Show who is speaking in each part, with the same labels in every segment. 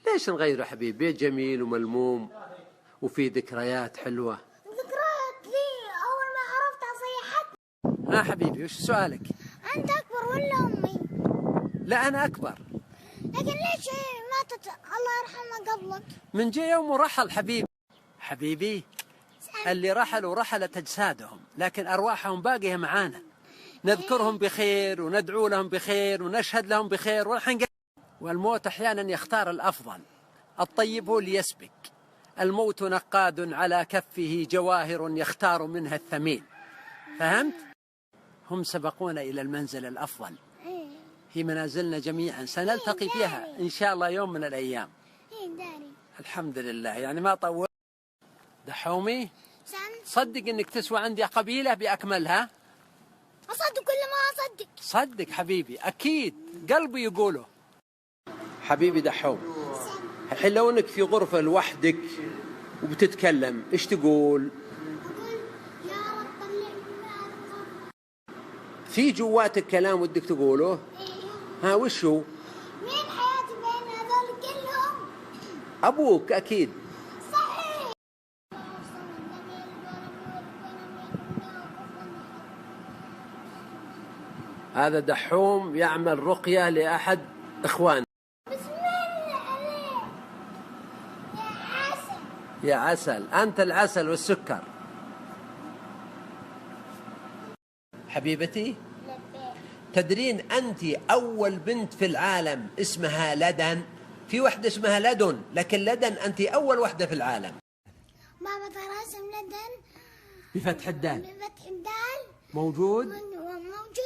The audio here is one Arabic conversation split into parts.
Speaker 1: ليش نغيره حبيبي؟ بيت جميل وملموم وفي ذكريات حلوة.
Speaker 2: ذكريات لي أول ما عرفتها صيحتني.
Speaker 1: ها حبيبي وش سؤالك؟
Speaker 2: أنت أكبر ولا أمي؟
Speaker 1: لا أنا أكبر.
Speaker 2: لكن ليش ماتت الله يرحمها قبلك؟
Speaker 1: من جه يوم ورحل حبيبي اللي رحلوا رحلت أجسادهم لكن أرواحهم باقية معانا، نذكرهم بخير وندعو لهم بخير ونشهد لهم بخير والموت أحيانا يختار الأفضل، الطيب هو اللي يسبق. الموت نقاد على كفه جواهر يختار منها الثمين. فهمت؟ هم سبقونا إلى المنزل الأفضل في منازلنا جميعا سنلتقي فيها إن شاء الله يوم من الأيام. الحمد لله يعني ما طول. دحومي صدق إنك تسوى عندي قبيلة بأكملها؟
Speaker 2: أصدق ولا ما أصدق؟
Speaker 1: صدق حبيبي أكيد قلبي يقوله. حبيبي دحوم الحين لو إنك في غرفة لوحدك وبتتكلم إيش تقول؟
Speaker 2: أقول يا رب طلعني.
Speaker 1: في جواتك كلام ودك تقوله؟ ها وش هو؟
Speaker 2: مين حياتي بين هذول كلهم؟
Speaker 1: أبوك أكيد.
Speaker 2: صحيح.
Speaker 1: هذا دحوم يعمل رقية لأحد إخوانه.
Speaker 2: بسم الله عليك يا عسل.
Speaker 1: يا عسل أنت العسل والسكر. حبيبتي تدرين أنت أول بنت في العالم اسمها لدن؟ في وحدة اسمها لدن لكن لدن أنت أول وحدة في العالم.
Speaker 2: بابا ترى اسم لدن
Speaker 1: بفتح الدال.
Speaker 2: بفتح الدال
Speaker 1: موجود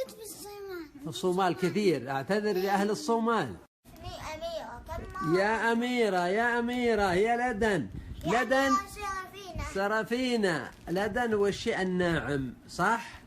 Speaker 2: في الصومال.
Speaker 1: في الصومال كثير. أعتذر لأهل الصومال. يا أميرة يا أميرة يا لدن. لدن
Speaker 2: سرافينا.
Speaker 1: لدن والشيء الناعم صح؟